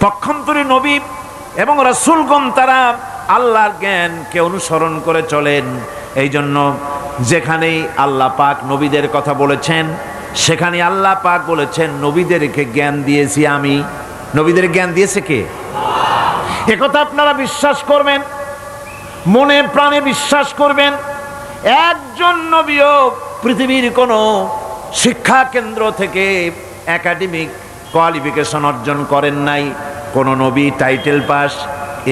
পক্ষান্তরী নবী এবং রাসূলগণ তারা আল্লাহর জ্ঞানকে অনুসরণ করে চলেন। এই জন্য যেখানেই আল্লাহ পাক নবীদের কথা বলেছেন সেখানে আল্লাহ পাক বলেছেন নবীদেরকে জ্ঞান দিয়েছি আমি। নবীদের জ্ঞান দিয়েছে কে? একথা আপনারা বিশ্বাস করবেন, মনে প্রাণে বিশ্বাস করবেন। একজন নবীও পৃথিবীর কোনো শিক্ষা কেন্দ্র থেকে একাডেমিক কোয়ালিফিকেশন অর্জন করেন নাই। কোনো নবী title pass,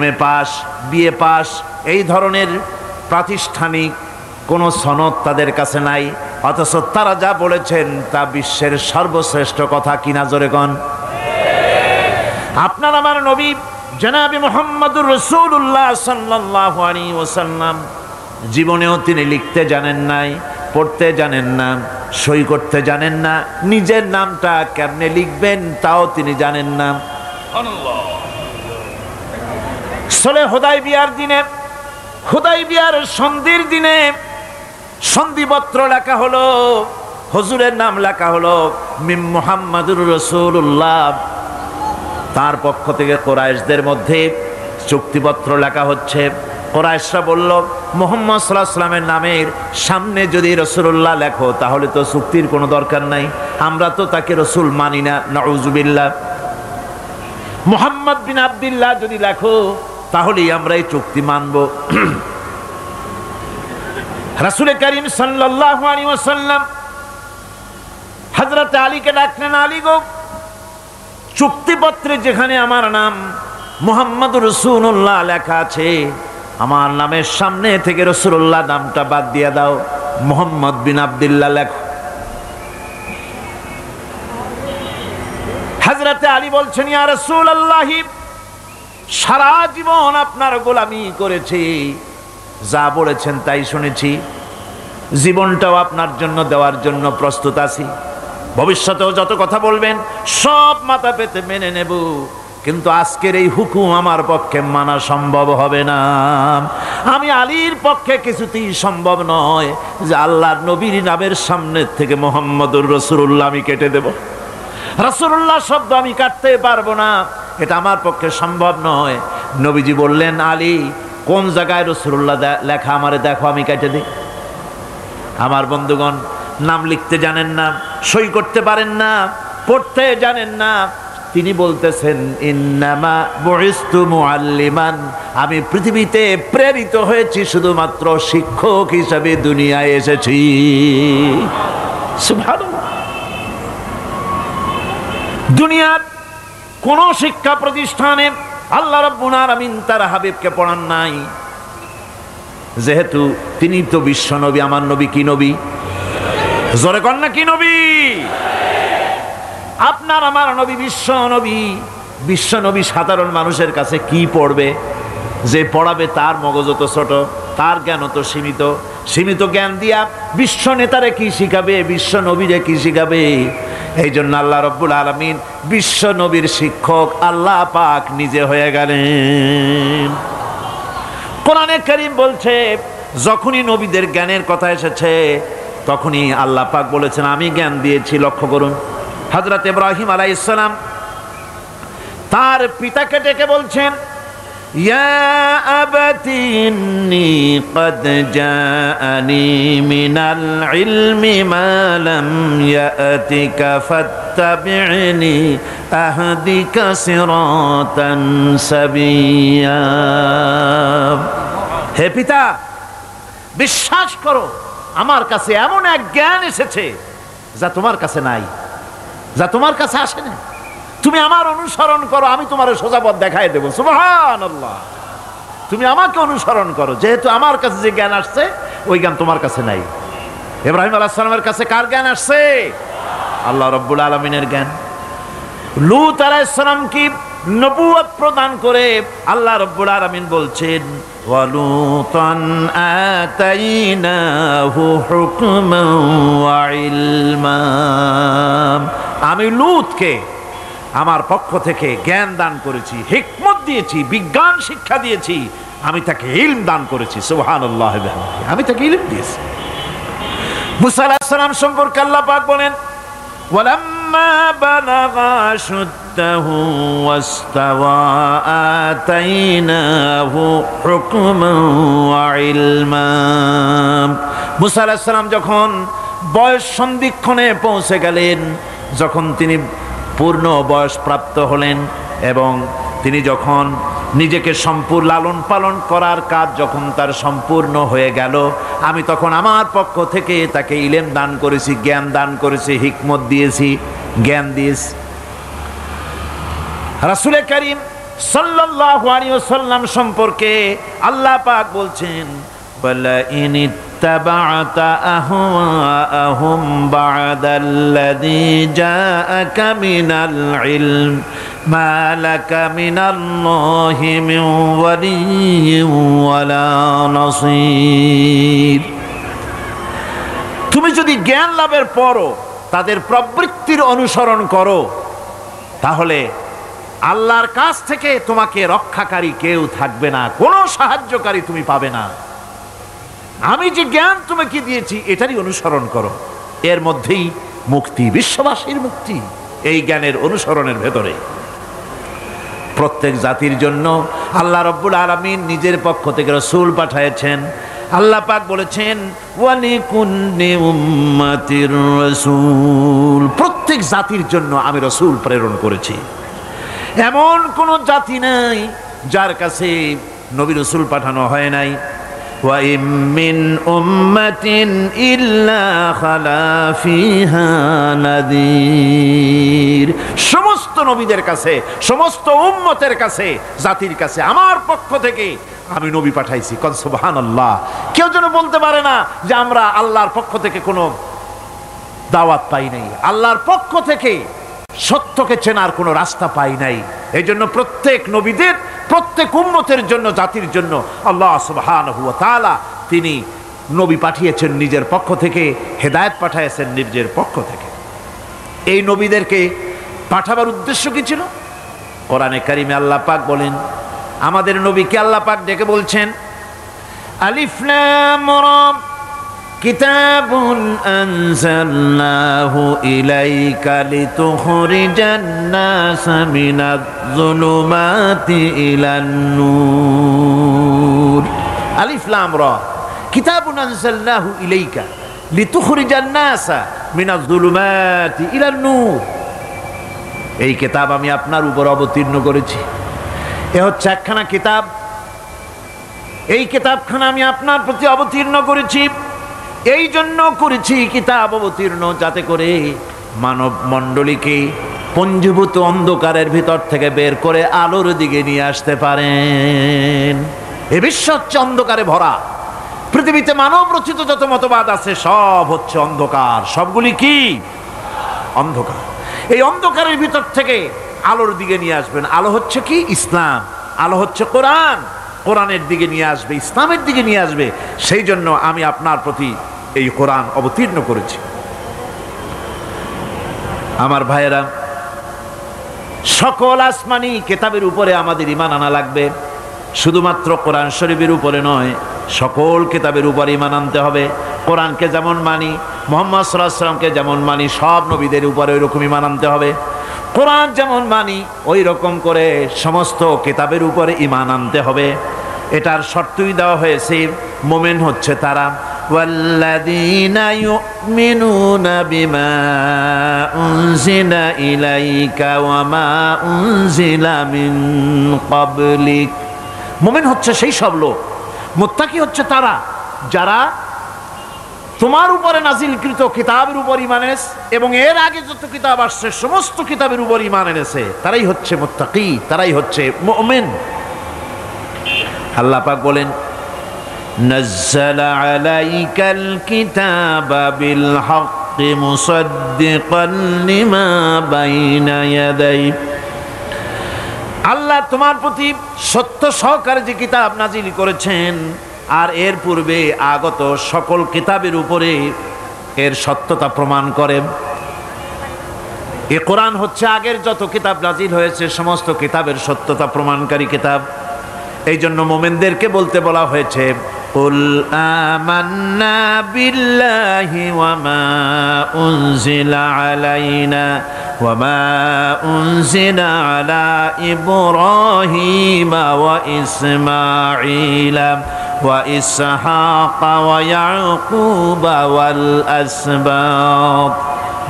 MA pass, BA pass এই ধরনের প্রাতিষ্ঠানিক কোনো সনদ তাদের কাছে নাই। অথচ তারা যা বলেছেন তা বিশ্বের সর্বশ্রেষ্ঠ কথা। কিনা জোরে কোন? আপনার আমার নবী জনাবে মুহাম্মদুর রাসূলুল্লাহ সাল্লাল্লাহু আলাইহি ওয়াসাল্লাম জীবনেও তিনি লিখতে জানেন নাই, পড়তে জানেন না, সই করতে জানেন না, নিজের নামটা কেমনে লিখবেন তাও তিনি জানেন না। সুলহ হুদায়বিয়ার দিনে, হুদায়বিয়ার সন্ধির দিনে সন্ধিপত্র লেখা হলো, হুজুরের নাম লেখা হলো মিম মুহাম্মাদুর রাসূলুল্লাহ। তার পক্ষ থেকে কুরাইশদের মধ্যে চুক্তিপত্র লেখা হচ্ছে। কুরাইশরা বলল মুহাম্মদ সাল্লাল্লাহু আলাইহি ওয়াসাল্লামের নামের সামনে যদি রাসূলুল্লাহ লেখো তাহলে তো চুক্তির কোনো দরকার নাই, আমরা তো তাকে রাসূল মানি না, নাউযুবিল্লাহ। মুহাম্মদ বিন আব্দুল্লাহ যদি লেখো তাহলেই আমরা এই চুক্তি মানব। রাসূল করিম সাল্লাল্লাহু আলাইহি ওয়াসাল্লাম হযরত আলীকে ডাকলেন, আলী গো, চুক্তিপত্রে যেখানে আমার নাম মুহাম্মদুর রাসূলুল্লাহ লেখা আছে, আমার নামের সামনে থেকে রাসূলুল্লাহ নামটা বাদ দিয়ে দাও, মুহাম্মদ বিন আব্দুল্লাহ লেখো। হযরত আলী বলছেন, ইয়া রাসূলুল্লাহ, সারা জীবন আপনার গোলামি করেছি, যা বলেছেন তাই শুনেছি, জীবনটাও আপনার জন্য দেওয়ার জন্য প্রস্তুত আছি, ভবিষ্যতেও যত কথা বলবেন সব মাথা পেতে মেনে নেব, কিন্তু আজকের এই হুকুম আমার পক্ষে মানা সম্ভব হবে না। আমি আলীর পক্ষে কিছুতেই সম্ভব নয় যে আল্লাহর নবীর নামের সামনে থেকে মুহাম্মদুর রাসূলুল্লাহ আমি কেটে দেব। রাসূলুল্লাহ শব্দ আমি কাটতে পারবো না, এটা আমার পক্ষে সম্ভব নয়। নবীজি বললেন, আলী, কোন জায়গায় রাসূলুল্লাহ লেখা আমারে দেখো, আমি কেটে দিই। আমার বন্ধুগণ, নাম লিখতে জানেন না, সই করতে পারেন না, পড়তে জানেন না, তিনি বলতেছেন ইন্নামা বুইস্তু মুআল্লিমান, আমি পৃথিবীতে প্রেরিত হয়েছি শুধুমাত্র শিক্ষক হিসেবে দুনিয়ায় এসেছি। সুবহানাল্লাহ। দুনিয়ার কোন শিক্ষা প্রতিষ্ঠানে আল্লাহ রাব্বুল আলামিন তার হাবিবকে পড়ান নাই, যেহেতু তিনি তো বিশ্ব নবী। আমার নবী কি নবী? জোরে কন না, কি নবী? আপনার আমার নবী বিশ্ব নবী। বিশ্ব নবী সাধারণ মানুষের কাছে কি পড়বে? যে পড়াবে তার মগজ তো ছোট, তার জ্ঞান তো সীমিত। সীমিত জ্ঞান দিয়া বিশ্ব নেতারে কি শিখাবে, বিশ্ব নবীরে কি শিখাবে? এই জন্য আল্লাহ রাব্বুল আলামিন বিশ্ব নবীর শিক্ষক আল্লাহ পাক নিজে হয়ে গেলেন। কোরআনে কারীম বলছে, যখনই নবীদের জ্ঞানের কথা এসেছে তখনই আল্লাহ পাক বলেছেন আমি জ্ঞান দিয়েছি। লক্ষ্য করুন, হযরত ইব্রাহিম আলাইহিস সালাম তার পিতাকে ডেকে বলছেন, ইয়া আবাতি ইন্নী ক্বাদ জাআনি মিনাল ইলমি মা লাম ইয়াতিকা ফাত্তাবি'নি আহদিকা সিরাতান সাবিয়্যা। হে পিতা, বিশ্বাস করো, আমার কাছে এমন এক জ্ঞান এসেছে যা তোমার কাছে নাই, যা তোমার কাছে আসে না। তুমি আমার অনুসরণ করো, আমি তোমার সোজা পথ দেখাই দেবো। সুবহানাল্লাহ। তুমি আমাকে অনুসরণ করো, যেহেতু আমার কাছে যে জ্ঞান আসছে ওই জ্ঞান তোমার কাছে নাই। ইব্রাহিম আলাইহিস সালামের কাছে কার জ্ঞান আসছে? আল্লাহ রাব্বুল আলামিনের জ্ঞান। লূত আলাইহিস সালাম কি নবুয়ত প্রদান করে আল্লাহ রাব্বুল আলামিন বলছেন, ওয়া লূতান আতাইনাহু হুকমান ওয়া ইলমা। আমি লূতকে আমার পক্ষ থেকে জ্ঞান দান করেছি, হিকমত দিয়েছি, বিজ্ঞান শিক্ষা দিয়েছি, আমি তাকে ইলম দান করেছি। সুবহানাল্লাহ, আমি তাকে ইলম দিয়েছি। মুসা আলাইহিস সালাম সম্পর্কে আল্লাহ পাক বলেন, ওয়ালাম্মা বালাগা শুদ্দ ربته واستوى آتيناه حكما وعلما মুসা আলাইহিস সালাম যখন বয়স সন্ধিক্ষণে পৌঁছে গেলেন, যখন তিনি পূর্ণ বয়স প্রাপ্ত হলেন এবং তিনি যখন নিজেকে সম্পূর্ণ লালন পালন করার কাজ যখন তার সম্পূর্ণ হয়ে গেল, আমি তখন আমার পক্ষ থেকে তাকে ইলম দান করেছি, জ্ঞান দান করেছি, হিকমত দিয়েছি, জ্ঞান দিয়েছি। রাসূল করিম সাল্লাল্লাহু আলাইহি ওয়াসাল্লাম সম্পর্কে আল্লাহ পাক বলছেন, ওয়ালা ইন ইত্তাবা'তা আহওয়াআহুম বা'দাল্লাযী জাআকা মিনাল ইলম মা লাকা মিনাল্লাহি মিন ওয়ালিয়্যিন ওয়ালা নাসীর। তুমি যদি জ্ঞান লাভের পরও তাদের প্রবৃত্তির অনুসরণ করো, তাহলে আল্লাহর কাছ থেকে তোমাকে রক্ষাকারী কেউ থাকবে না, কোনো সাহায্যকারী তুমি পাবে না। আমি যে জ্ঞান তোমাকে দিয়েছি এটারই অনুসরণ করো, এর মধ্যেই মুক্তি, বিশ্ববাসীর মুক্তি এই জ্ঞানের অনুসরণের ভেতরে। প্রত্যেক জাতির জন্য আল্লাহ রাব্বুল আলামিন নিজের পক্ষ থেকে রাসূল পাঠিয়েছেন। আল্লাহ পাক বলেছেন, ওয়ালিকুল্লি উম্মাতির রাসূল, প্রত্যেক জাতির জন্য আমি রাসূল প্রেরণ করেছি। এমন কোন জাতি নাই যার কাছে নবী রাসূল পাঠানো হয় নাই। ওয়া ইম মিন উম্মাতিন ইল্লা খালা ফিহা নাযীর, সমস্ত নবীদের কাছে, সমস্ত উম্মতের কাছে, জাতির কাছে আমার পক্ষ থেকে আমি নবী পাঠাইছি। কোন সুবহানাল্লাহ। কেউ যেন বলতে পারে না যে আমরা আল্লাহর পক্ষ থেকে কোনো দাওয়াত পাই নাই, আল্লাহর পক্ষ থেকে সত্যকে চেনার কোনো রাস্তা পাই নাই। এই জন্য প্রত্যেক নবীদের, প্রত্যেক উম্মতের জন্য, জাতির জন্য আল্লাহ সুবহানাহু ওয়া তাআলা তিনি নবী পাঠিয়েছেন নিজের পক্ষ থেকে, হেদায়েত পাঠিয়েছেন নিজের পক্ষ থেকে। এই নবীদেরকে পাঠাবার উদ্দেশ্য কি ছিল? কোরআনে কারিমে আল্লাহ পাক বলেন, আমাদের নবীকে আল্লাহ পাক ডেকে বলছেন, আলিফ লাম রা কিতাবুন আনজালনাহু ইলাইকা লিতুখরিজান নাসা মিনাজ যুলুমাতি ইলান নূর। আলিফ লাম রা কিতাবুন আনজালনাহু ইলাইকা লিতুখরিজান নাসা মিনাজ যুলুমাতি ইলান নূর। এই কিতাব আমি আপনার উপর অবতীর্ণ করেছি। এ হচ্ছে একখানা কিতাব, এই কিতাবখানা আমি আপনার প্রতি অবতীর্ণ করেছি। এই জন্য করেছি কিতাব অবতীর্ণ, যাতে করে মানব মণ্ডলীকে পঞ্জীভূত অন্ধকারের ভিতর থেকে বের করে আলোর দিকে নিয়ে আসতে পারেন। এ বিশ্ব হচ্ছে অন্ধকারে ভরা। পৃথিবীতে মানব রচিত যত মতবাদ আছে সব হচ্ছে অন্ধকার। সবগুলি কি? অন্ধকার। এই অন্ধকারের ভিতর থেকে আলোর দিকে নিয়ে আসবেন। আলো হচ্ছে কি? ইসলাম। আলো হচ্ছে কোরআন। কোরআনের দিকে নিয়ে আসবে, ইসলামের দিকে নিয়ে আসবে। সেই জন্য আমি আপনার প্রতি এই কোরআন অবতীর্ণ করেছি। আমার ভাইয়েরা, সকল আসমানি কিতাবের উপরে আমাদের ঈমান আনা লাগবে। শুধুমাত্র কোরআন শরীফের উপরে নয়, সকল কিতাবের উপর ঈমান আনতে হবে। কোরআনকে যেমন মানি, মুহাম্মদ সাল্লাল্লাহু আলাইহি ওয়াসাল্লামকে যেমন মানি, সব নবীদের উপরে ওই রকম ঈমান আনতে হবে। কোরআন যেমন মানি ওই রকম করে সমস্ত কিতাবের উপরে ঈমান আনতে হবে। এটার শর্তই দেওয়া হয়েছে, মুমিন হচ্ছে তারা, ওয়াল্লাযীনা ইউমিনুনা বিমা উনজিলা ইলাইকা ওয়া মা উনজিলা মিন ক্বাবলিক। মুমিন হচ্ছে সেই সব লোক, মুত্তাকি হচ্ছে তারা যারা তোমার উপরে নাজিলকৃত কিতাবের উপর ঈমান এনেছে এবং এর আগে যত কিতাব আসছে সমস্ত কিতাবের উপর ঈমান এনেছে, তারাই হচ্ছে মুত্তাকি, তারাই হচ্ছে মুমিন। আল্লাহ পাক বলেন, নাযালা আলাইকাল কিতাবা বিল হাক্কি মুসাদ্দিকান লিমা বাইনা ইয়াদাইহি। আল্লাহ তোমার প্রতি সত্য সহকারে যে কিতাব নাজিল করেছেন আর এর পূর্বে আগত সকল কিতাবের উপরে এর সত্যতা প্রমাণ করে। এই কোরআন হচ্ছে আগের যত কিতাব নাজিল হয়েছে সমস্ত কিতাবের সত্যতা প্রমাণকারী কিতাব। এই জন্য মুমিনদেরকে বলতে বলা হয়েছে, قل آمنا بالله وما أنزل علينا وما أنزل على إبراهيم وإسماعيل وإسحاق ويعقوب والأسباط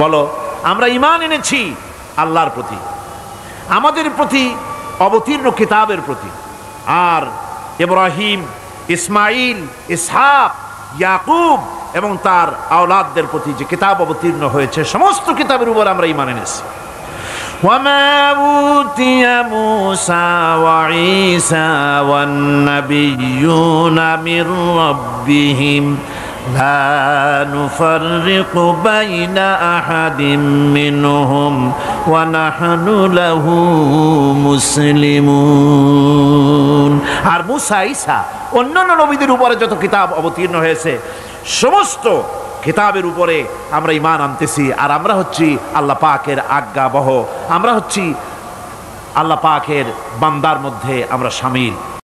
বলো আমরা ঈমান এনেছি আল্লাহর প্রতি, আমাদের প্রতি অবতীর্ণ কিতাবের প্রতি, আর ইব্রাহিম, ইসমাইল, ইসহাক, ইয়াকুব এবং তার আওলাদদের প্রতি যে কিতাব অবতীর্ণ হয়েছে সমস্ত কিতাবের উপর আমরা ঈমান এনেছি। وما أوتي موسى وعيسى والنبيون من ربهم لا نفرق بين أحد منهم ونحن له مسلمون। আর মুসা, ঈসা, অন্যান্য নবীদের উপরে যত কিতাব অবতীর্ণ হয়েছে সমস্ত কিতাবের উপরে আমরা ঈমান আনতেছি, আর আমরা হচ্ছি আল্লাহ পাকের আজ্ঞাবহ, আমরা হচ্ছি আল্লাহ পাকের বান্দার মধ্যে আমরা শামিল।